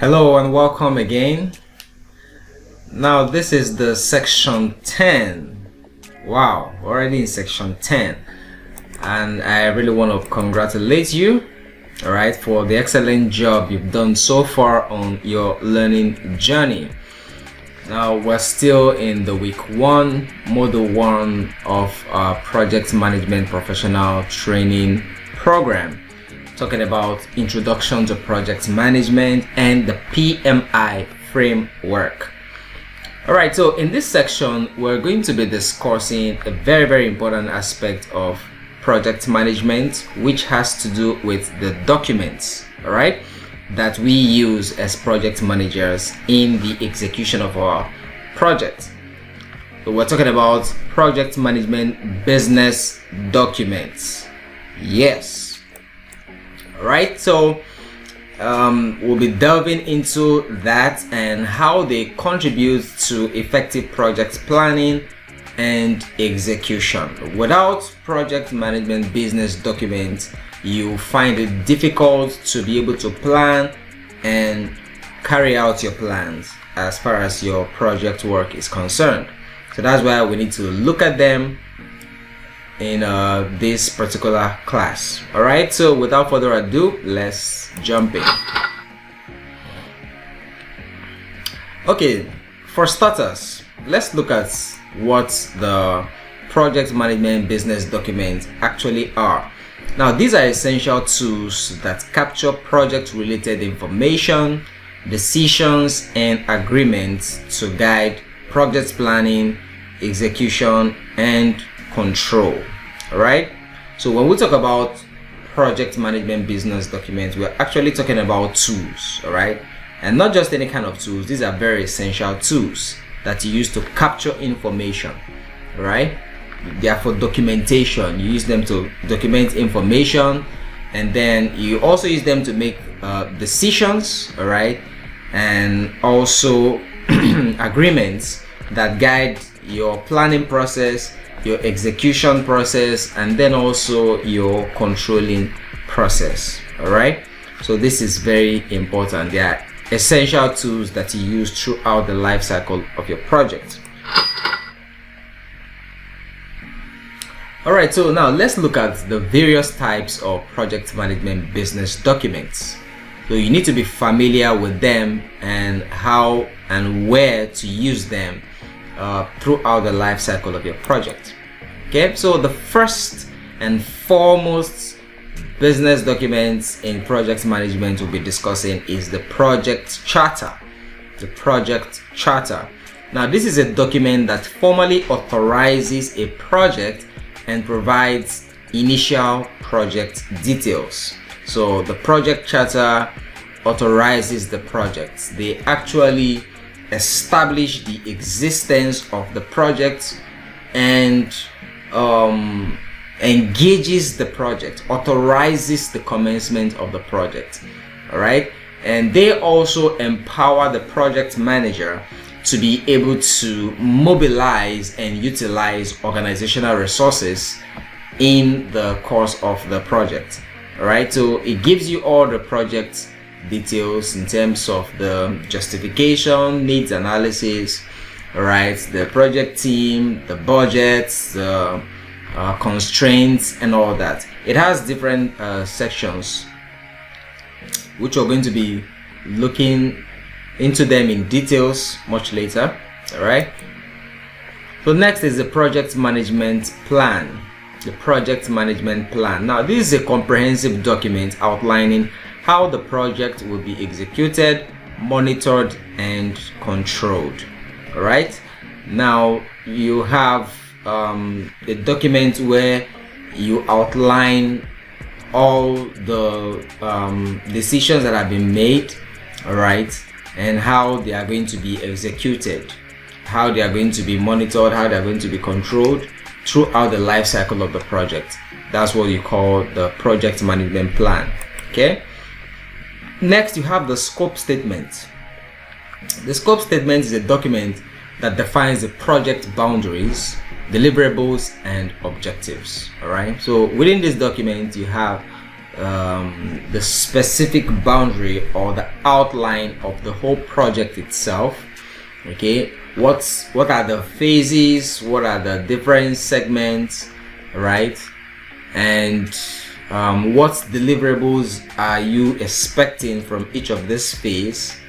Hello and welcome again. Now this is the section 10. Wow, already in section 10. And I really want to congratulate you, alright, for the excellent job you've done so far on your learning journey. Now we're still in the week 1, module 1 of our project management professional training program, talking about introduction to project management and the PMI framework. All right, so in this section we're going to be discussing a very important aspect of project management, which has to do with the documents, all right, that we use as project managers in the execution of our project. So we're talking about project management business documents. Yes. All right, so we'll be delving into that and how they contribute to effective project planning and execution. Without project management business documents, you find it difficult to be able to plan and carry out your plans as far as your project work is concerned. So that's why we need to look at them in this particular class. All right, so without further ado, let's jump in. Okay, for starters, let's look at what the project management business documents actually are. Now, these are essential tools that capture project related information, decisions and agreements to guide project planning, execution and control. All right, so when we talk about project management business documents, we're actually talking about tools, all right, and not just any kind of tools. These are very essential tools that you use to capture information, all right. They are for documentation. You use them to document information, and then you also use them to make decisions, all right, and also agreements that guide your planning process, your execution process, and then also your controlling process. All right, so this is very important. They are essential tools that you use throughout the life cycle of your project. All right, so now let's look at the various types of project management business documents. So you need to be familiar with them and how and where to use them throughout the life cycle of your project. Okay, so the first and foremost business documents in project management we'll be discussing is the project charter. The project charter. Now, this is a document that formally authorizes a project and provides initial project details. So the project charter authorizes the projects. They actually establish the existence of the project and engages the project, authorizes the commencement of the project. All right, and they also empower the project manager to be able to mobilize and utilize organizational resources in the course of the project. All right, so it gives you all the project details in terms of the justification, needs analysis, all right, the project team, the budgets, the constraints and all that. It has different sections which we're going to be looking into them in details much later. All right, so next is the project management plan. The project management plan. Now, this is a comprehensive document outlining how the project will be executed, monitored and controlled. All right, now you have a document where you outline all the decisions that have been made, all right, and how they are going to be executed, how they are going to be monitored, how they are going to be controlled throughout the life cycle of the project. That's what you call the project management plan. Okay, next you have the scope statement. The scope statement is a document that defines the project boundaries, deliverables and objectives. All right, so within this document you have the specific boundary or the outline of the whole project itself. Okay, what are the phases, what are the different segments, right? And what deliverables are you expecting from each of this phase,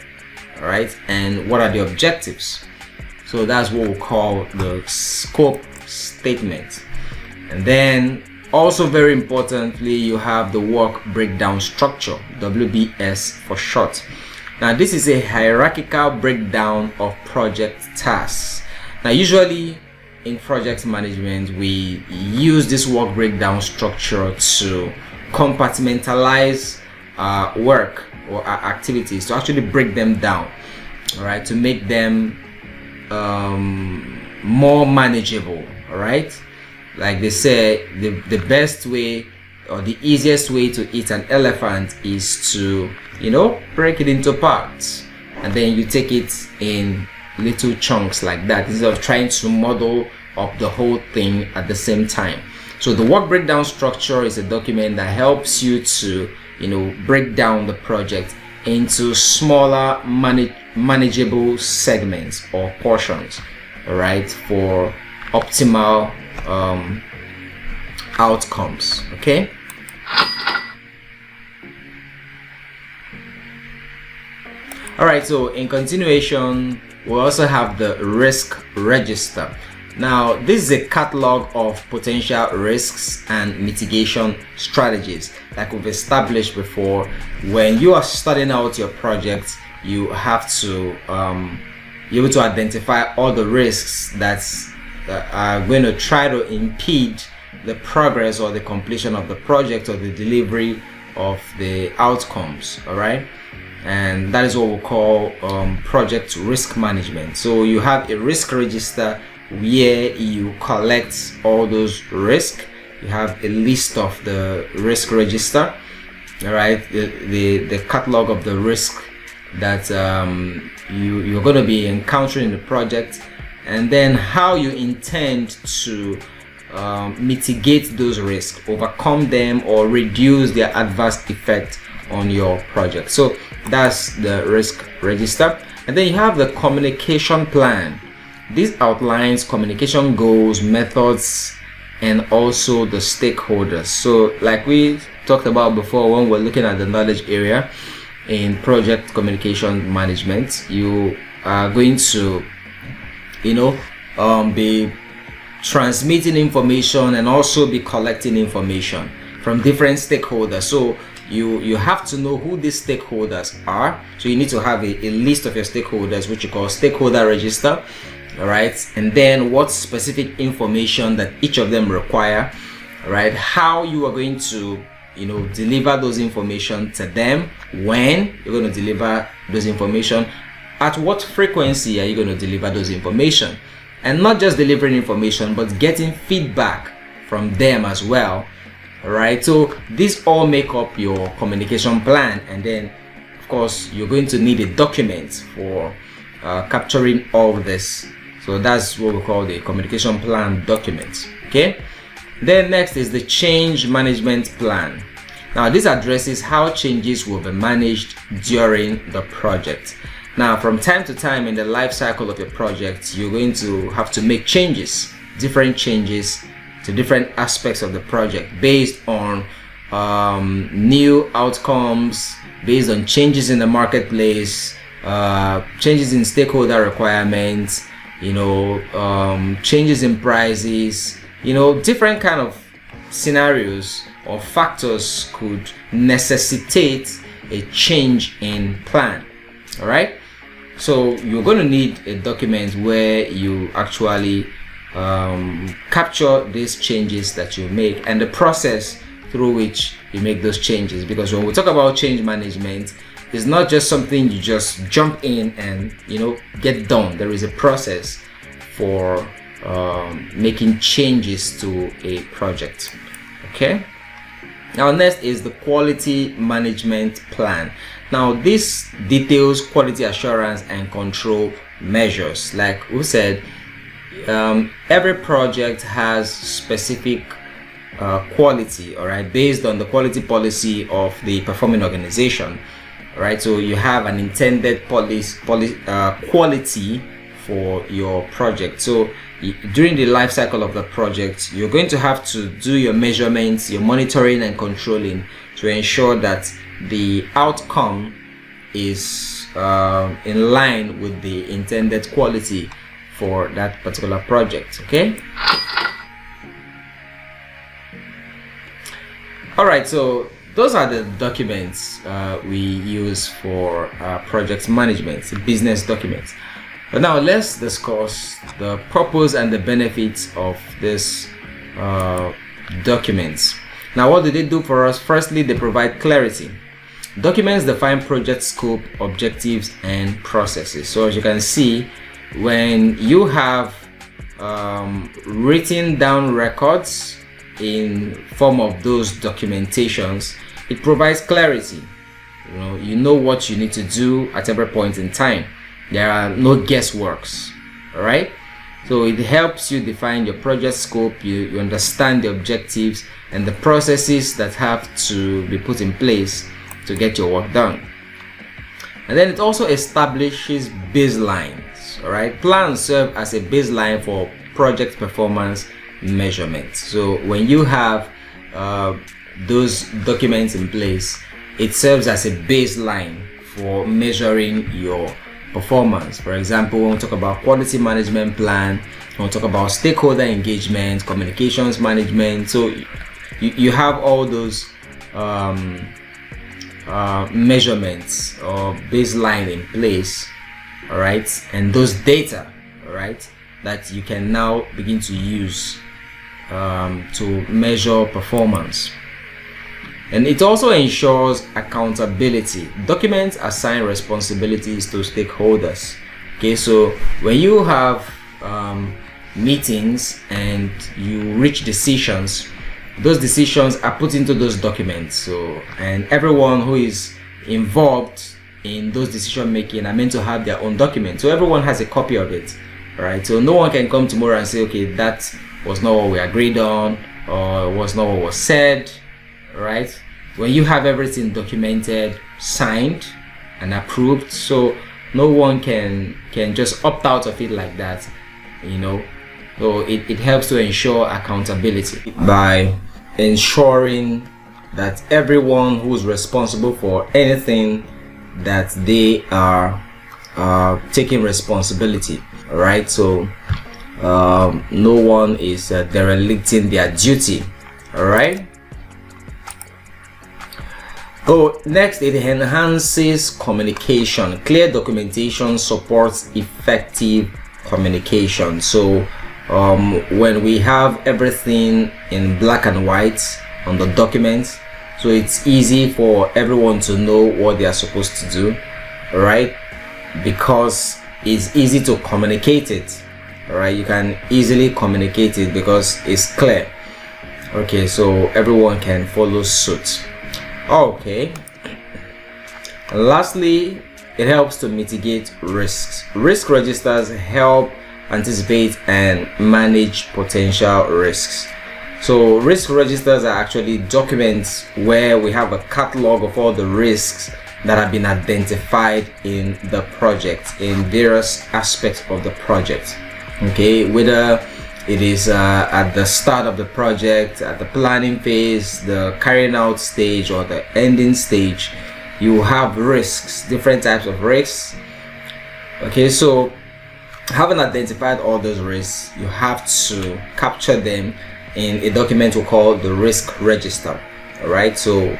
right? And what are the objectives? So that's what we call the scope statement. And then also very importantly, you have the work breakdown structure, WBS for short. Now this is a hierarchical breakdown of project tasks. Now usually in project management, we use this work breakdown structure to compartmentalize work or activities, to actually break them down, all right, to make them more manageable. All right, like they say, the best way or the easiest way to eat an elephant is to, break it into parts, and then you take it in little chunks like that, instead of trying to model up the whole thing at the same time. So the work breakdown structure is a document that helps you to break down the project into smaller manageable segments or portions, all right, for optimal outcomes. Okay, all right, so in continuation, we also have the risk register. Now this is a catalog of potential risks and mitigation strategies. Like we've established before, when you are starting out your project, you have to be able to identify all the risks that are going to try to impede the progress or the completion of the project or the delivery of the outcomes. All right, and that is what we call project risk management. So you have a risk register where you collect all those risks. You have a list of the risk register, all right, the catalog of the risk that you're going to be encountering in the project, and then how you intend to mitigate those risks, overcome them, or reduce their adverse effect on your project. So that's the risk register. And then you have the communication plan. This outlines communication goals, methods, and also the stakeholders. So like we talked about before, when we're looking at the knowledge area in project communication management, you are going to be transmitting information and also be collecting information from different stakeholders. So you have to know who these stakeholders are. So you need to have a list of your stakeholders, which you call stakeholder register. All right, and then what specific information that each of them require, right? How you are going to deliver those information to them, when you're going to deliver those information, at what frequency are you going to deliver those information, and not just delivering information but getting feedback from them as well. All right, so these all make up your communication plan, and then of course you're going to need a document for capturing all this. So that's what we call the communication plan document. Okay, then next is the change management plan. Now this addresses how changes will be managed during the project. Now from time to time in the life cycle of your project, you're going to have to make changes, different changes to different aspects of the project based on new outcomes, based on changes in the marketplace, changes in stakeholder requirements, changes in prices, different kind of scenarios or factors could necessitate a change in plan. All right, so you're going to need a document where you actually capture these changes that you make and the process through which you make those changes, because when we talk about change management, it's not just something you just jump in and get done. There is a process for making changes to a project. Okay, now next is the quality management plan. Now this details quality assurance and control measures. Like we said, every project has specific quality, all right, based on the quality policy of the performing organization. All right, so you have an intended quality for your project. So during the life cycle of the project, you're going to have to do your measurements, your monitoring and controlling to ensure that the outcome is in line with the intended quality for that particular project. Okay. All right, so those are the documents we use for project management, business documents. But now let's discuss the purpose and the benefits of this documents. Now, what do they do for us? Firstly, they provide clarity. Documents define project scope, objectives, and processes. So as you can see, when you have written down records in form of those documentations, it provides clarity. You know what you need to do at every point in time. There are no guessworks. All right, so it helps you define your project scope. You understand the objectives and the processes that have to be put in place to get your work done. And then it also establishes baselines. All right, plans serve as a baseline for project performance measurement. So when you have those documents in place, it serves as a baseline for measuring your performance. For example, when we talk about quality management plan, when we talk about stakeholder engagement, communications management, so you have all those measurements or baseline in place, all right, and those data, all right, that you can now begin to use to measure performance. And it also ensures accountability. Documents assign responsibilities to stakeholders. Okay, so when you have meetings and you reach decisions, those decisions are put into those documents. So, and everyone who is involved in those decision making are meant to have their own document. So everyone has a copy of it, right? So no one can come tomorrow and say, okay, that was not what we agreed on, or was not what was said, right? When you have everything documented, signed and approved, so no one can just opt out of it like that, so it helps to ensure accountability by ensuring that everyone who's responsible for anything, that they are taking responsibility. All right, so no one is derelicting their duty. All right. Oh, next, it enhances communication. Clear documentation supports effective communication. So when we have everything in black and white on the documents, so it's easy for everyone to know what they are supposed to do, right? Because it's easy to communicate it, right? You can easily communicate it because it's clear. Okay, so everyone can follow suit. Okay. And lastly, it helps to mitigate risks. Risk registers help anticipate and manage potential risks. So risk registers are actually documents where we have a catalog of all the risks that have been identified in the project, in various aspects of the project. Okay, whether it is at the start of the project, at the planning phase, the carrying out stage, or the ending stage, you have risks, different types of risks. Okay, so having identified all those risks, you have to capture them in a document we call the risk register. All right, so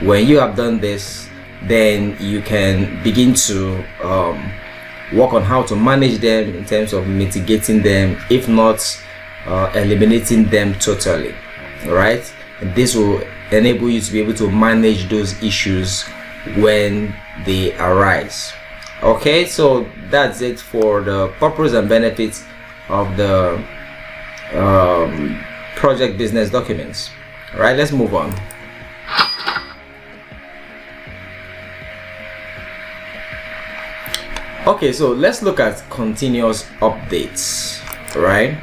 when you have done this, then you can begin to work on how to manage them in terms of mitigating them, if not eliminating them totally. All right, and this will enable you to be able to manage those issues when they arise. Okay, so that's it for the purpose and benefits of the project business documents. All right, let's move on. Okay, so let's look at continuous updates. Right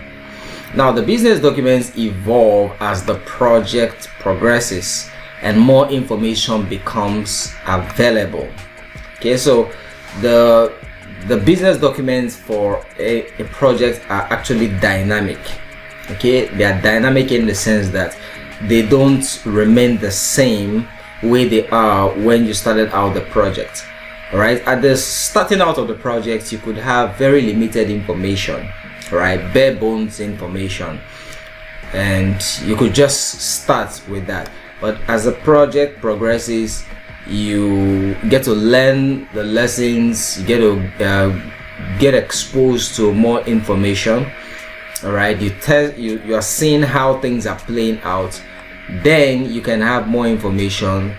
Now, the business documents evolve as the project progresses and more information becomes available. Okay, so the business documents for a project are actually dynamic. Okay, they are dynamic in the sense that they don't remain the same way they are when you started out the project. All right, at the starting out of the project, you could have very limited information, right, bare bones information, and you could just start with that. But as the project progresses, you get to learn the lessons, you get to get exposed to more information. All right, you are seeing how things are playing out. Then you can have more information,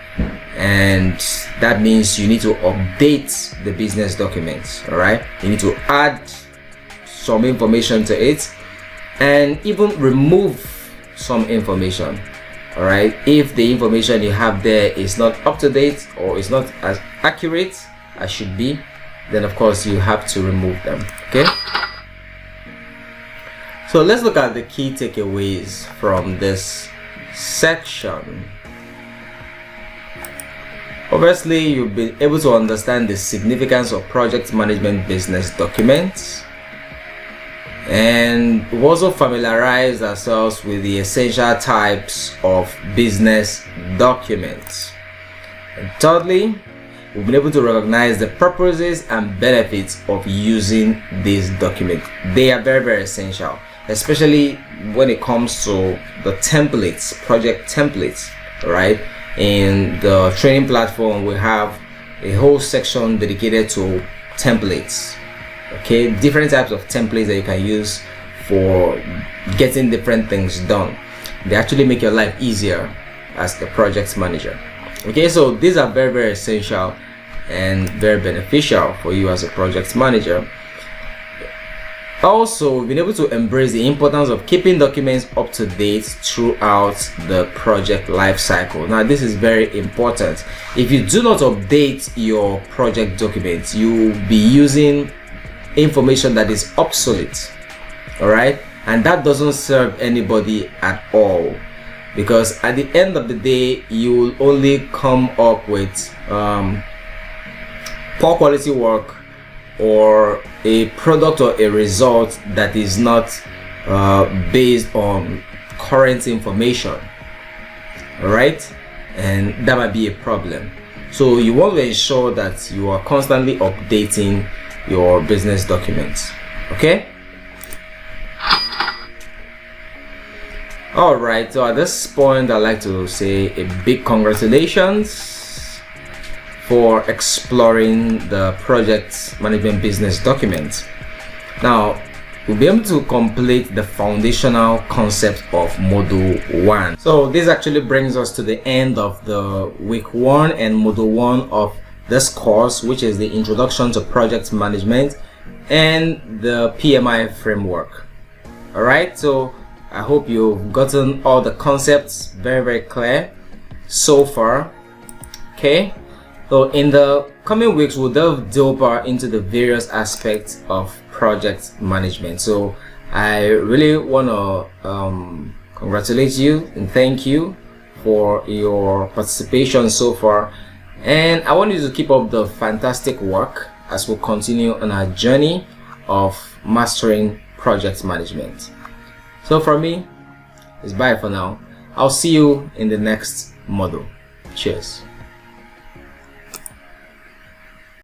and that means you need to update the business documents. All right, you need to add some information to it and even remove some information. All right, if the information you have there is not up to date or is not as accurate as should be, then of course you have to remove them. Okay, so let's look at the key takeaways from this section. Obviously, you've been able to understand the significance of project management business documents, and we've also familiarized ourselves with the essential types of business documents. And thirdly, we've been able to recognize the purposes and benefits of using these documents. They are very, very essential, especially when it comes to the templates, project templates, right? In the training platform, we have a whole section dedicated to templates. Okay, different types of templates that you can use for getting different things done. They actually make your life easier as the project manager. Okay, so these are very, very essential and very beneficial for you as a project manager. Also, we've been able to embrace the importance of keeping documents up to date throughout the project life cycle. Now, this is very important. If you do not update your project documents, you will be using information that is obsolete. All right, and that doesn't serve anybody at all, because at the end of the day, you will only come up with poor quality work or a product or a result that is not based on current information. All right, and that might be a problem. So you want to ensure that you are constantly updating your business documents. Okay, all right, so at this point, I'd like to say a big congratulations for exploring the project management business document. Now, we'll be able to complete the foundational concept of module 1. So this actually brings us to the end of the week 1 and module 1 of this course, which is the introduction to project management and the PMI framework. All right, so I hope you've gotten all the concepts very, very clear so far. Okay, so in the coming weeks, we'll delve deeper into the various aspects of project management. So I really want to congratulate you and thank you for your participation so far, and I want you to keep up the fantastic work as we continue on our journey of mastering project management. So from me, it's bye for now. I'll see you in the next module. Cheers.